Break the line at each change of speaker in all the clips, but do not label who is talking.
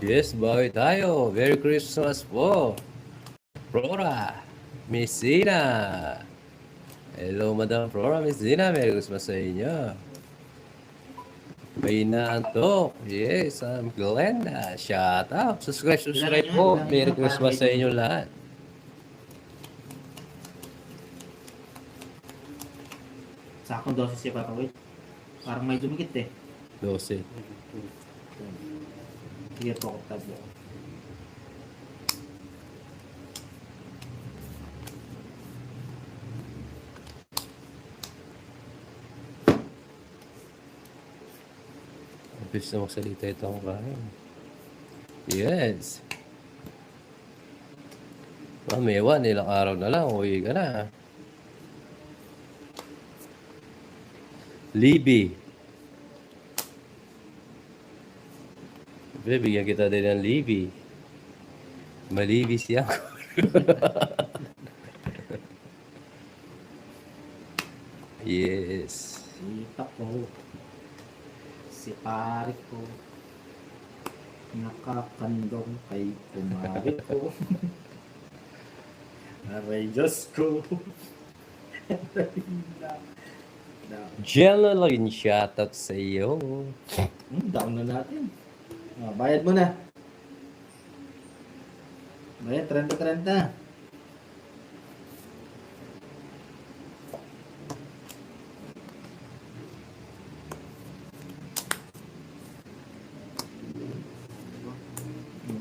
Yes, bawi tayo. Merry Christmas po. Flora Messina. Hello, Madam Flora Messina. Merry Christmas sa inyo. May naantok. Yes, I'm Glenda. Shout out. Subscribe po. Merry Christmas sa inyo lahat.
Sakong dosis siya papawid. Parang may dumikit eh.
12.
Sige po, tabo.
Mabilis na magsalita itong kain. Yes. Mewan, ilang araw na lang. Uwi ka na. Libby. Bigyan kita din ng Libby. Malibi siya. Yes.
Sita ko. Si pare ko. Nakakandong kay kumari ko. Aray Diyos ko.
Jelalyn, shoutout sa iyo.
Down na natin. Bayad mo na. Bayad, 30-30.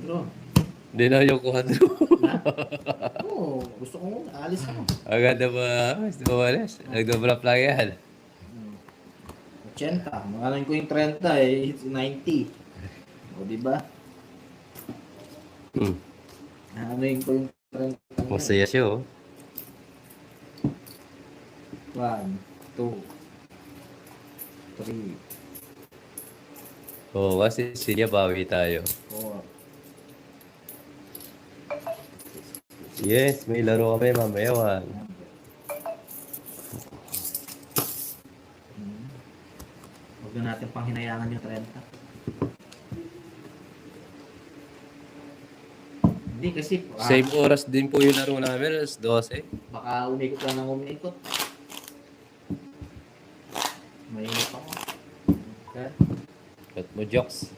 Bro.
Hindi na yung kuhadro.
Oo, gusto ko muna. Alis ako.
Agad na ba? Gusto mo alis? Nagdobra lang yan.
80. Makalan ko yung 30 eh. It's 90. O, diba? Ano yung ko yung 30?
Masaya siya, oh.
1, 2, 3,
Oo, kasi siya bawi tayo.
4.
Yes, may laro kami mamaya.
Huwag na natin pang hinayangan yung 30. Hindi kasi
Same oras din po yung laro namin, alas 12.
baka umikot lang ng umikot. Mainit ako. Okay.
Cut mo, jokes.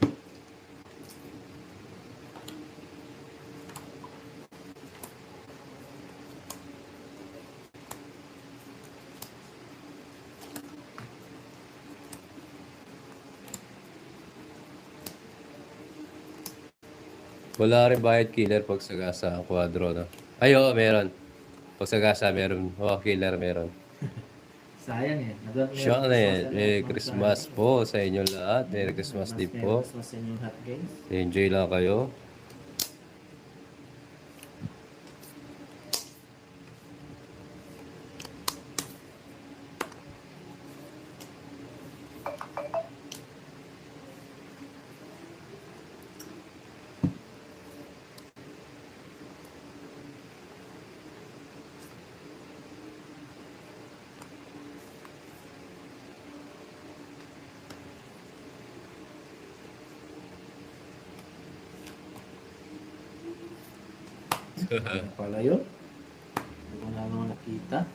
Wala rin bayad killer pag sagasa ang kwadro, no? Ay, oo, meron. Pag sagasa, meron. Oo, killer, meron.
Sayang eh.
Siya na yan. Merry Christmas po sa inyo lahat. Merry Christmas din po.
Merry Christmas sa inyong hot guys.
Enjoy lang kayo.
Ano pala yun? Wala naman nakita.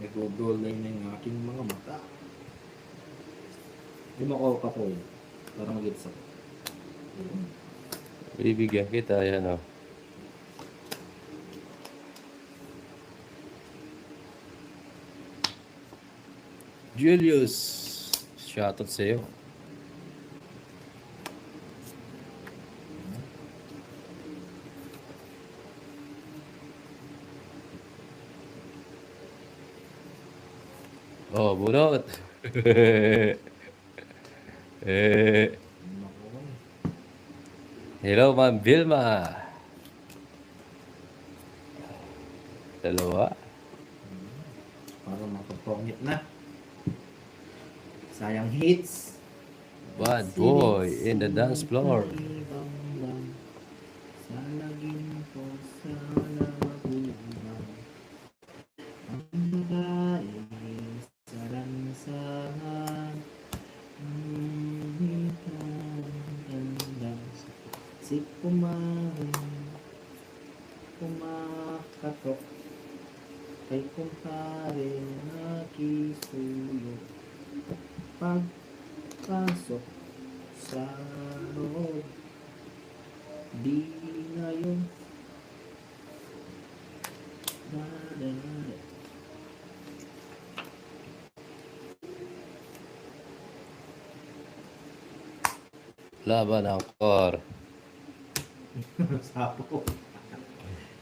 Nag-gold line na yung aking mga mata. Hindi mo ako kapoy. Para mag-gets ako.
Bibigyan kita, yan, oh. Julius, shoutout sa'yo. Oh, bunot. Hello, Ma'am Vilma. Dalawa.
Para makapongit na. Sayang hits.
Bad boy in the dance floor.
Sa laging ko sa lagunan. Ang babae sa lansangan. Si kumarin, kumakatok, kay kumpare nakisuyo. Pagpasok sa loob, di na yun. Dadada.
Laban ang core.
Sapo.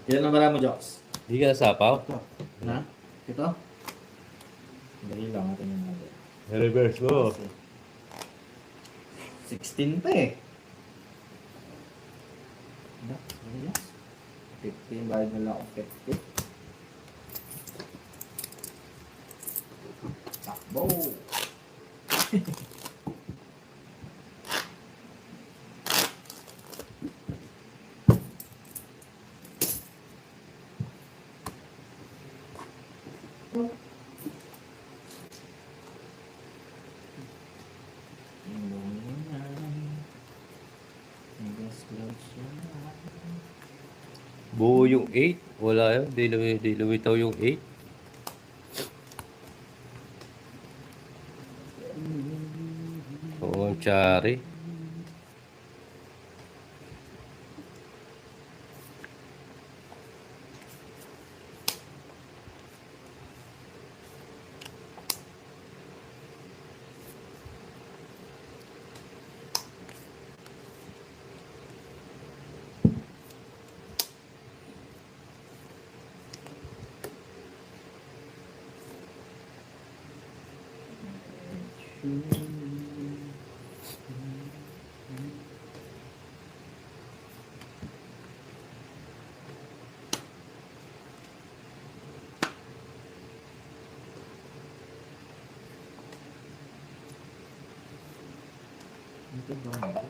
Ilan ang marami mo, Joks?
Hindi ka nasapaw?
Ito. Na? Ito? Dali lang, natin yung natin.
Reverse mo.
16 pa eh. Ano? 15, bayad na lang ako 50. Takbo!
Buo yung 8. Wala yun. Di lumitaw yung 8. Oo, ang tsari.
Ito ba?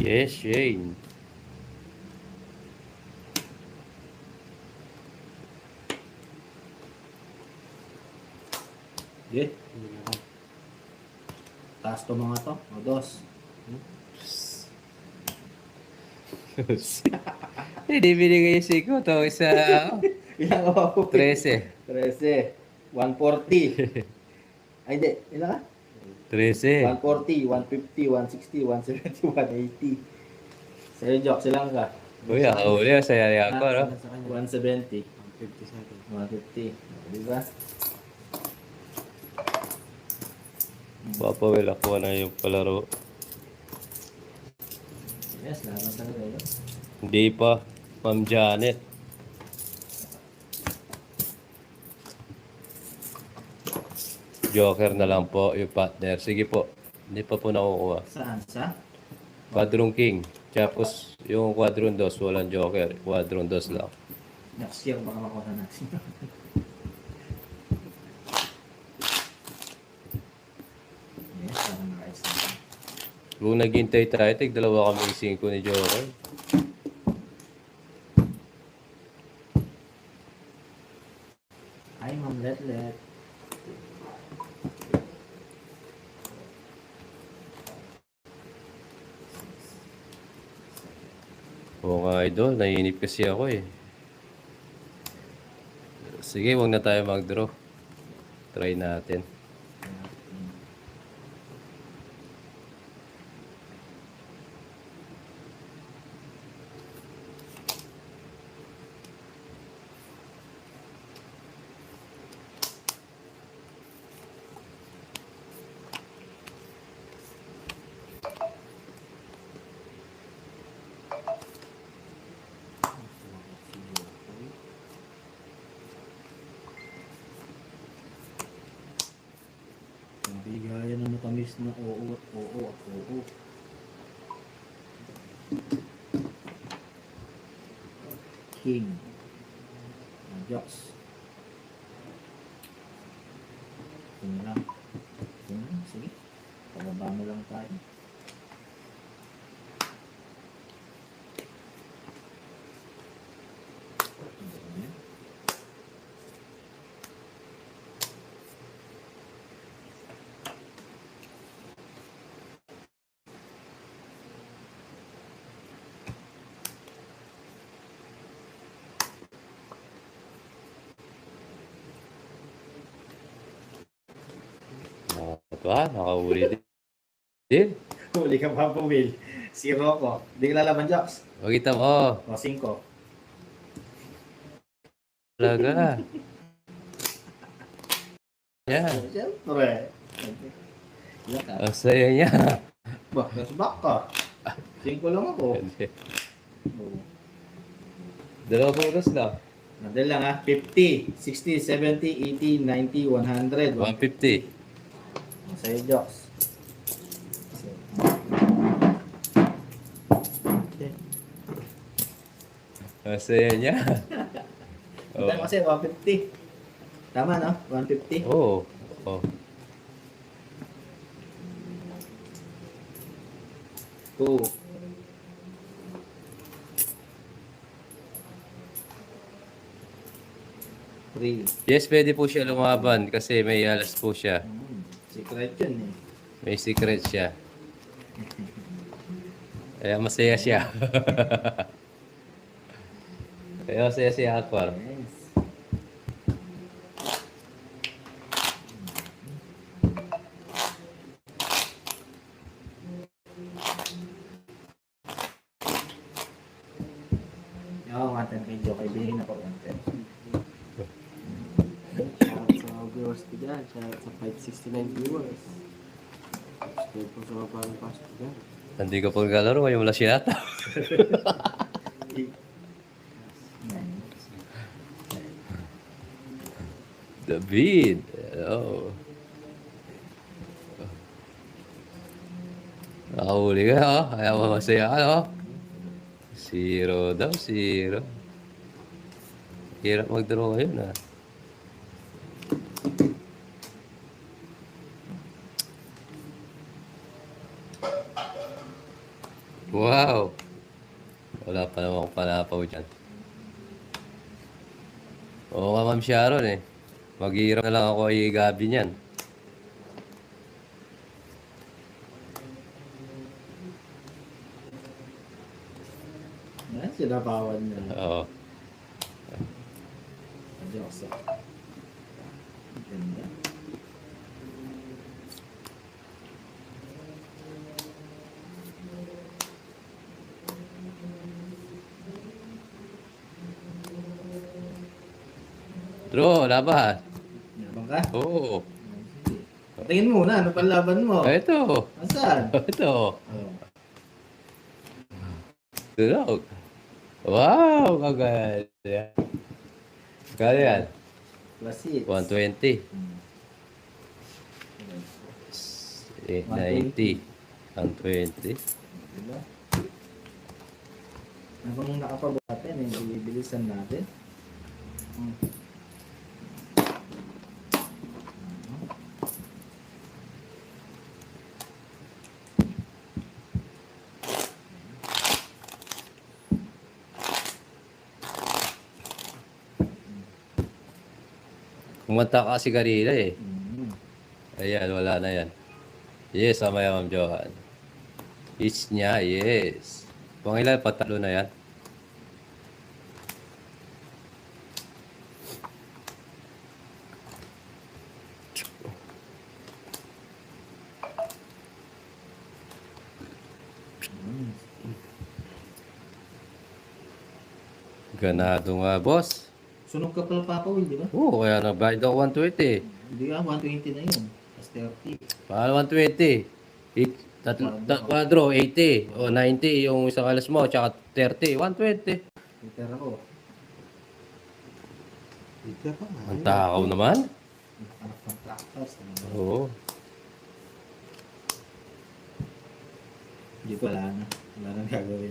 Yes, Shane.
Sige. Taas to mga to. O, dos.
Hindi binigay yung siko to. Isa,
Ilang ako?
13.
13. 140. Ay, hindi. Ilan ka?
13.
140, 150, 160, 170, 180. Sa'yo, Jock, silang ka?
Uy, ako uli. Saya ako, no?
170. 150. Diba?
Papawil ako na yung palaro.
Yes, laban talaga yun.
Hindi pa. Ma'am Janet. Joker na lang po yung partner. Sige po. Hindi pa po nakukuha.
Saan? Sa?
Quadrong King. Tapos yung Quadrong Dos, walang Joker. Quadrong Dos lang.
Next year, baka makuha natin. Yes, parang nakaisa.
Kung naghintay tayo, dalawa kami 5 ni Joker.
Hi, Ma'am Letlet.
Oo nga idol, naiinip kasi ako eh. Sige, huwag na tayo mag-draw. Try natin.
Gaya ng matamis na oo at oo at oo. King. Jocks. Ito na lang. Ito na lang. Sige. Pababa mo lang tayo.
Ito nakahuli din.
Huli ka pa po, Will. Si Rocco. Hindi ka lalaban, Jocks.
Makita mo.
O, 5.
Talaga. Yan.
Siyempre. Ilan ka?
Ang saya niya.
Bah, back ka. 5 lang ako. Oo.
Dalawa puros lang.
Nadal lang ha. 50, 60, 70, 80, 90, 100.
150.
Sa'yo, Jocks.
Ang saya niya.
Ito kasi 150. Tama, no? 150.
Oo. Oh.
2. 3.
Yes, pwede po siya lumaban kasi may alas po siya.
Secret yun eh.
May secret siya. Kaya masaya siya. Kaya masaya si Akbar.
Yes. Oo, 110 kay Joe. Kaibihin ako 110.
Shoutout sa viewers ko dyan. Shoutout sa 569 viewers. Subscribe po sa mga bagong pasok ko dyan.
Hindi ka pong galaro, yung wala siya ata. David. Hello. Nakahuli ka, oh. Ayaw mo masaya, ano? 0 daw, 0. Hirap mag-draw ngayon, ah. Wow! Wala pa naman akong panapaw dyan. Oo nga, Ma'am Sharon, eh. Mag-iirap na lang ako kay Gabi niyan.
Yan, sinabawan niya.
Oo.
Diyos. Ganda.
Draw, laban.
Yabang ka?
Oo.
Tingin muna, ano panlaban mo?
Ito.
Asan?
Ito.
Oh.
Tunog. Wow! Kagaya. Kaya yan.
Plus hits.
120. 90. 120.
Diba? Habang nakapabot natin, bilisan natin.
Kumanta ka si Garila eh.
Mm.
Ayan, wala na yan. Yes, mamaya Ma'am Johan. It's niya, yes. Pangilan, patalo na yan. Ganado nga, boss.
Sunog ka pala Papa Will, di ba?
Oo, kaya nagbayad ako 120.
Hindi ka, 120 na yun. Plus 30.
Paano 120? Quadro, 80. O 90 yung isang alas mo, tsaka 30. 120.
Peter ako.
Peter pa nga.
Ang takaw naman.
Anak ng tractors.
Oo.
Hindi pala na. Wala nang gagawin.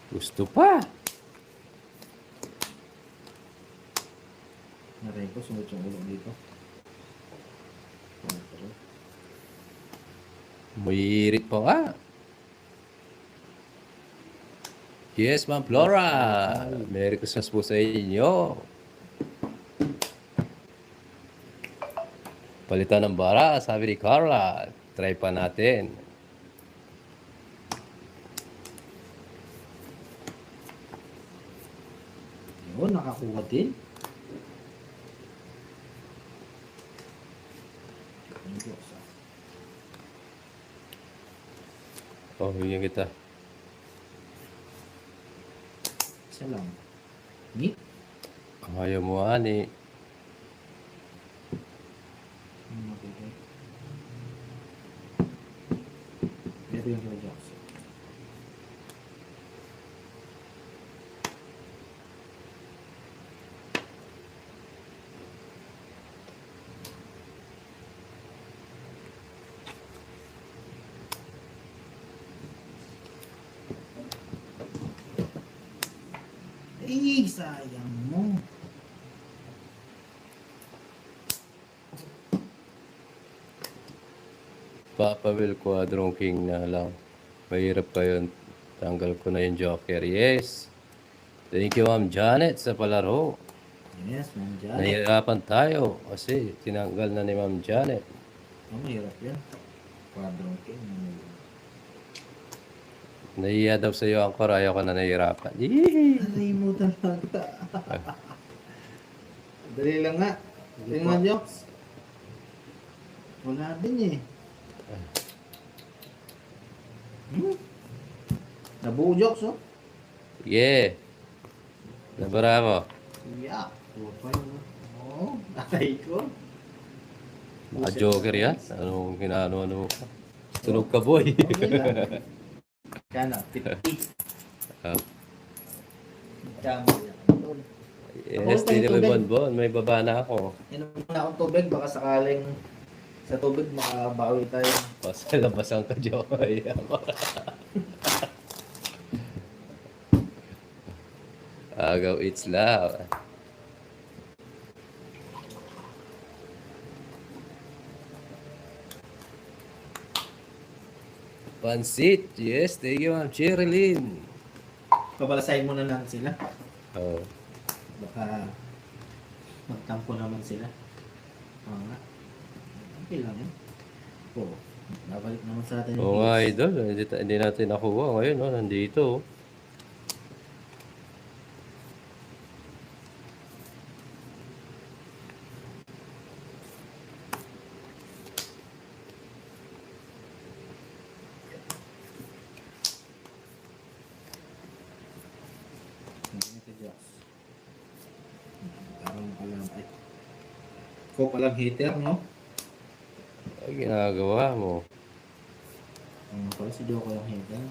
Gusto pa.
Naray ko, sunod yung ulo dito.
Muirit pa nga. Yes, Ma'am Flora. Merry Christmas po sa inyo. Palitan ng bara, sabi ni Carla. Try pa natin.
Yun, nakakuha din.
Oh, bigyan kita.
Isa lang. Ni?
Ayaw mo, ani.
Ito yung kila Jax. Ay, sayang mo.
Papa Will Quadrong King na lang. Mahirap kayo. Tanggal ko na yung Joker. Yes. Thank you, Ma'am Janet, sa palaro.
Yes, Ma'am Janet.
Nahihirapan tayo kasi tinanggal na ni Ma'am Janet.
Oh, mahirap yan. Quadrong king.
Nahiya daw sa iyo ang kor. Ayaw ka na nahihirapan. Yee!
Aray mo talaga. Dali lang nga. Tingnan, Jox. Wala din eh. Nabuo, Jox, oh.
Yeah. Nabara mo.
Yeah. Oo. Aray ko.
Mga Joker yan. Anong ano ka? Tunog ka, boy.
Okay lang. Kana, 50.
Ah,
Tama yan.
yes, di na may bonbon. May baba na ako.
Inom na akong tubig. Baka sakaling sa tubig makabawi tayo.
O, sa labasan ka, Joy. Agaw, it's loud. Pansit. Yes, thank you, Ma'am Cherilyn.
Pabalasahin mo na lang sila.
Oh.
Baka magtampo naman sila. Oo nga. Okay lang yan. Oo. Nabalik naman sa atin.
Oo nga, idol. Hindi natin nakuha. Ngayon, oh, nandito.
Hindi ka Diyos. Parang palang ay. Ko palang heater, no?
Ay, ginagawa mo.
Pala si Joko yung heater.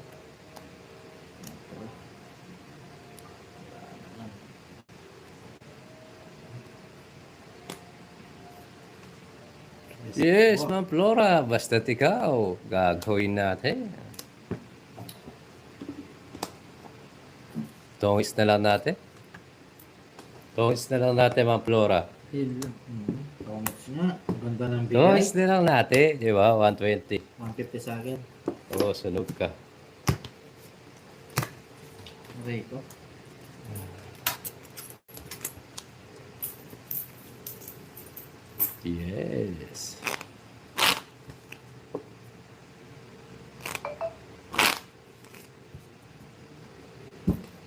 Yes, Ma'am Flora. Basta't ikaw. Gagawin natin. Tongis na lang natin. Tongis na lang natin, Ma'am Flora.
Yun lang. Comics nga. Ganda ng bigay.
Tongis na lang natin. Di ba? 120.
150 sa akin.
Oo, sunog ka.
Okay ko.
Yes.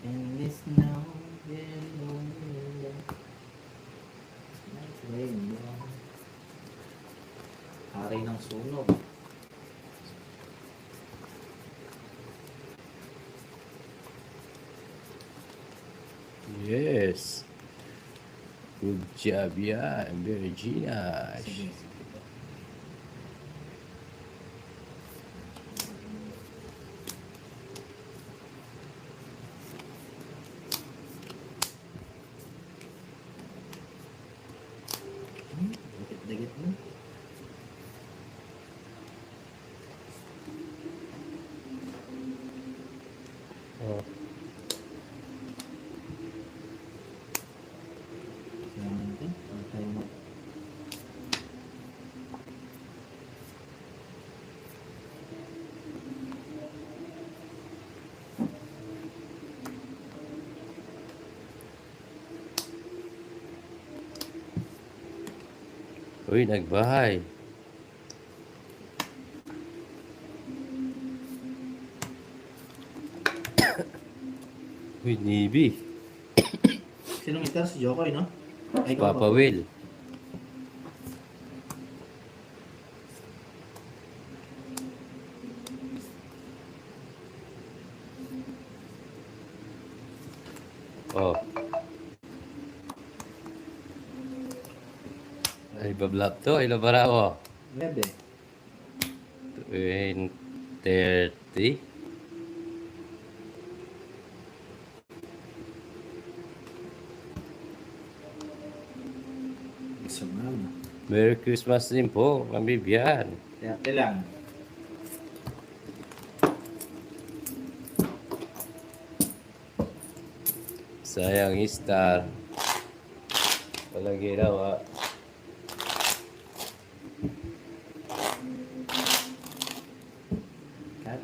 And this now, very lonely. Nice rainbow. Hari ng sunog.
Yes. Good job, yeah. Virginia.
Sige, sige. Dikit-dikit mo.
Uy, nagbahay. Uy, Nibi.
Sinong hitter? Si Jokoy, no? Ay, ikaw,
Papa Will. Oh. Ay, bablap to. Ilo para ako.
9.
30.
Isa man.
Merry Christmas din po, Ma'am Vivian.
30 lang.
Sayang star. Walang ginawa.
Cut.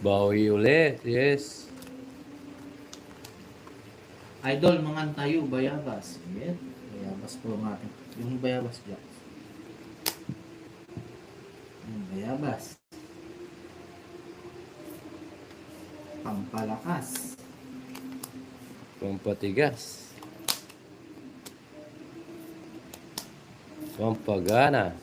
Bawi ulit, yes.
Idol, mga tayo, bayabas. Yan. Bayabas po ang ating. Yung bayabas dyan. Yung bayabas. Pampalakas.
Pampatigas. Pampagana.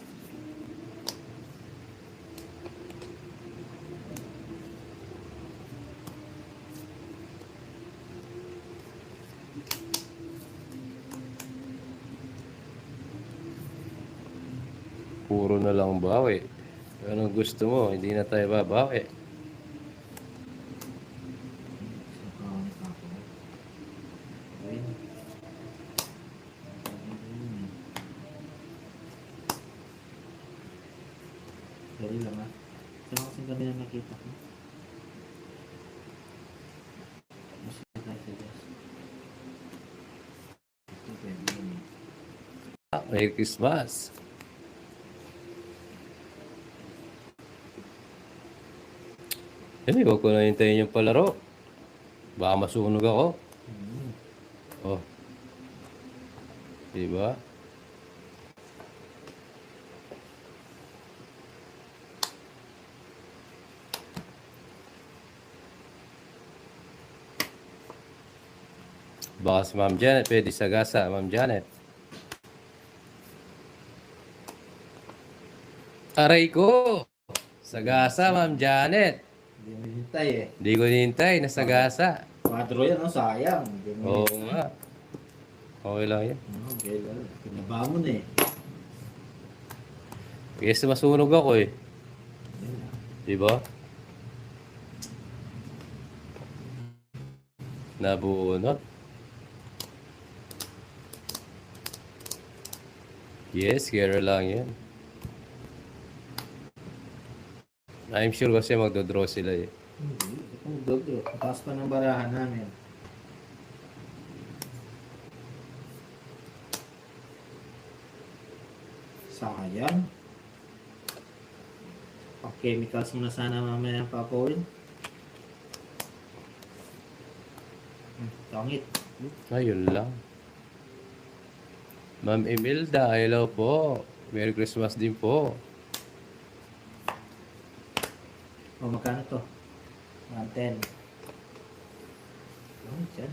Puro na lang bawi. Anong gusto mo? Hindi na tayo babawi.
Dali lang, ha. Saan kasi kami na nakita ko? Mas tayo sa Diyos. Ito, pwede yun, eh.
Merry Christmas. Eh, huwag ko na hintayin yung palaro. Baka masunog ako. Oh. Diba? Baka si Ma'am Janet, pwede sagasa, Ma'am Janet. Aray ko! Sagasa, Ma'am Janet.
Hindi mo hintay, eh.
Hindi ko nihintay, nasagasa.
Quadro yan, no? Sayang. Hindi mo
Oo nga. Okay lang yan.
Okay, lang. Pinaba mo na, eh.
Yes, masunog ako eh.
Yan lang.
Diba? Nabunot. Yes, gero lang yan. I'm sure kasi magdodraw sila eh.
Hindi. Kung dobro. Taas pa ng barahan namin. Sayang. Pag-chemicals mo na sana mamaya ang papawin. Tangit.
Ayun lang. Ma'am Imelda, hello po. Merry Christmas din po.
O, magkano to? 110. Oh, dyan.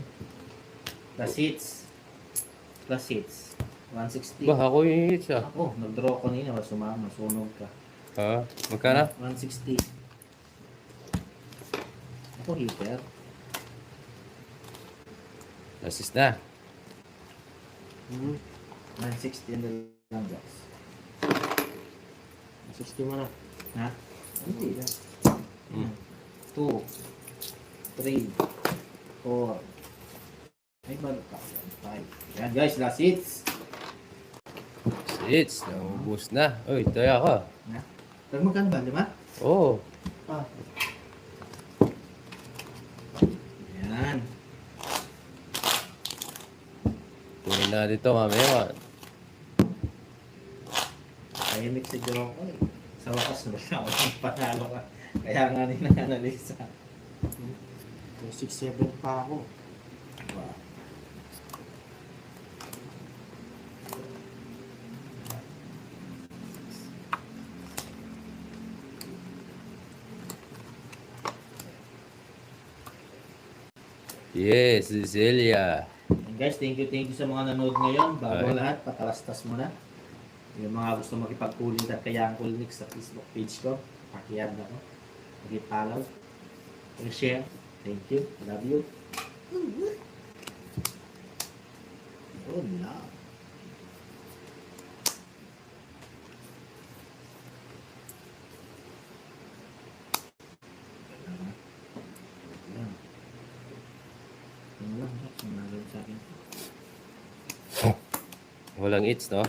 Plus hits. Plus hits. 160.
Ba, ako yung hits ah.
Ako, nag-draw ko nina. Sumama, sunog ka.
Ha? Magkana?
160. Ako, hitter.
Assist na.
160 and the lang, guys.
60 mo na.
Ha? Hindi lang.
Mm.
2, 3, 4. Ay, balot ka. 5. Yan, guys, last hits.
Hits, naubos na. Uy, taya ka.
Ha? Pero magkano ba? 5?
Oo.
Ah. Yan.
natin ito, Ma'am Ewan.
Tahimik si Joko eh. Sa wakas, wala ako ng panalo ka. Kaya nga nina-analisa.
May 6-7 pa ako.
Wow.
Yes, Celia.
And guys, thank you sa mga nanood ngayon. Bago
Okay.
lahat, patalastas mo na. Yung mga gusto makipag-cooling at kaya ang cooling sa Facebook page ko, pakiyad na ko. Mag-follow. Mag-share. Thank you. Love you. Oh, love. Yan. Yan lang. Sumagal sa akin.
Walang hits, no?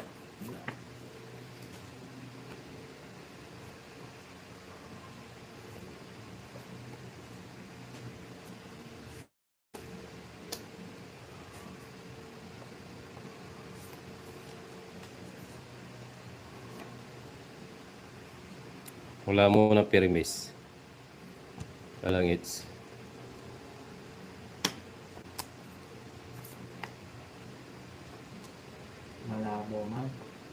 Wala mo ng permis. Walang hits.
Malabo man.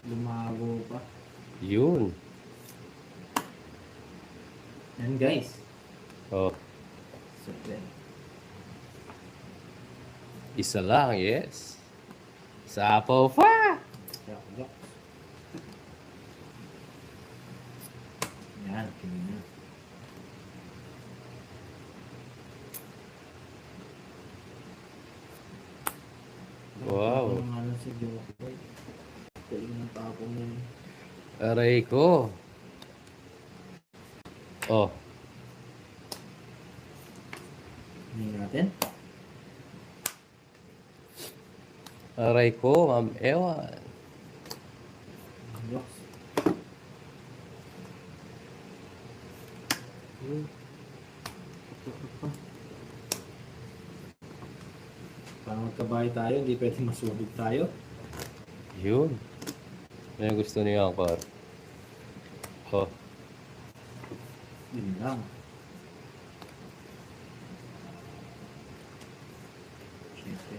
Lumago pa.
Yun.
And guys.
Oh,
Super.
isa lang, yes. Sapaw pa!
Yak. Yan, kanya.
Wow.
Ano nga lang si Joko. Galing ng tapong yun.
Aray ko. Oh,
Hindi natin.
aray ko, Ma'am Ewan.
Yok. Para magkabahay tayo, hindi pwede masubig tayo.
Yun. Ano gusto niya ang par? Oh,
Yun lang. Siyempre.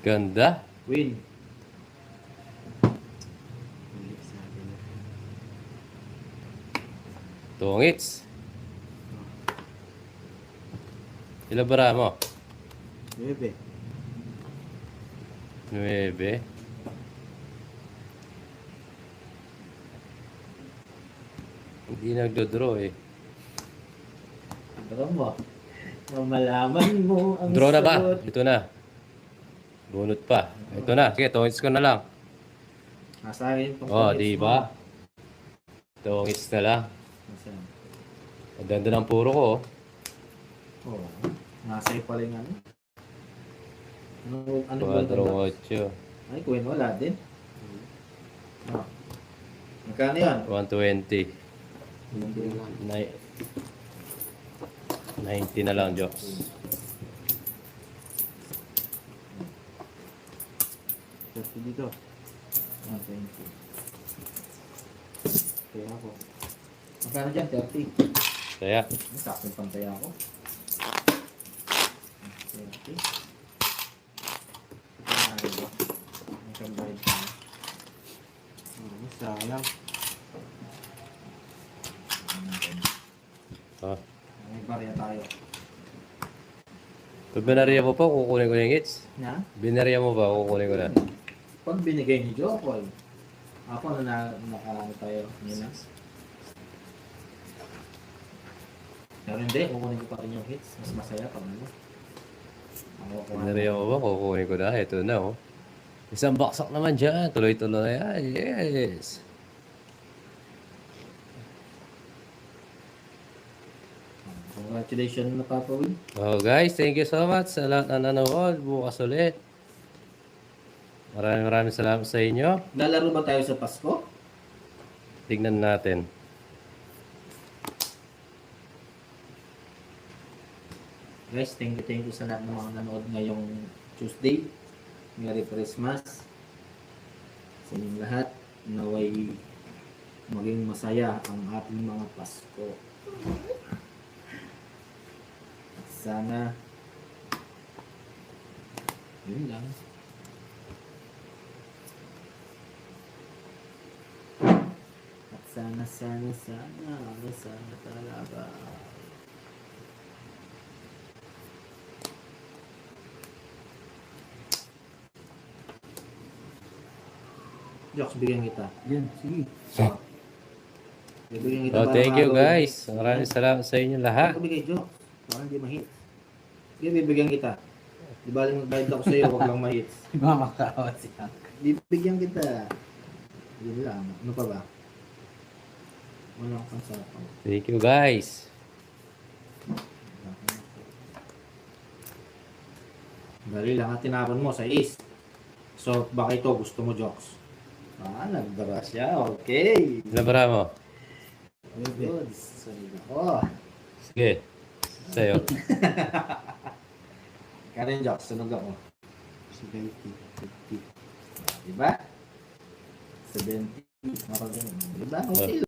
ganda.
Win.
Ulit sa akin.
Two hits. Ilan bara mo?
Bebe.
9. Hindi nagdo-draw eh.
Pero mo. Mamalaman mo ang
Draw na ba?
sagot.
Ito na. Bunot pa. Ito na. Sige, two hits ko na lang.
Nasa akin itong
Oh,
comments
di
mo.
ba? Two hits na lang.
Nasaan?
Ang ganda ng puro ko. Oh.
Oo. Nasa iyo pala yung ano. Ano ba ito?
4-8.
Ay, Queen, wala din. Ah. Magkano yan?
120.
Hindi lang.
90 na lang, Jokes.
Kasi dito.
Ah, thank you. Kaya ako. Magkano dyan? 30.
Kaya,
Sakto yung pantay ako. 30. Ano ba? May kambayad ka na.
Sayang.
oh.
May barya tayo.
Pag binarya mo pa, kukunin ko na yung hits.
Na?
Binarya mo ba, kukunin ko na.
Pag binigay ni Jokoy, ako na nakaano tayo nila. Pero hindi, kukunin ko pa rin yung hits. Mas masaya pag ano. Ako ko
Binarya mo ba, kukunin ko na. Ito na, oh. Isang baksak naman dyan. Tuloy-tuloy na yan. Yes.
Congratulations na Papa Will.
Oh guys, thank you so much sa lahat na nanood. Bukas ulit. Maraming salamat sa inyo.
Lalaro ba tayo sa Pasko?
Tignan natin.
Guys, thank you sa lahat ng mga nanood ngayong Tuesday. Merry Christmas sa inyong lahat. Naway maging masaya ang ating mga Pasko. At sana yun lang. At sana talaga. Jokes, bigyan kita.
Yan, sige.
Bibigyan kita
Oh,
para
thank you
makagawa ng
guys.
hits.
Maraming salamat sa inyo lahat.
Ako bigay Jokes. Para hindi ma-hits. Sige, bibigyan kita. Di ba magbayad ako sa iyo, wag lang ma-hits.
Mamakawa siya.
Bibigyan kita. Yun lang. Ano pa ba? Wala akong pansapang.
Thank you guys.
Dali lang at tinapon mo sa is. So, baka ito gusto mo, Jokes. Nagdara siya. Okay.
Nabara mo.
Good. Sorry ako.
Sige. Sa'yo.
Karen Jokes, sunog ako.
70, 50.
Diba? 70. Diba? Okay.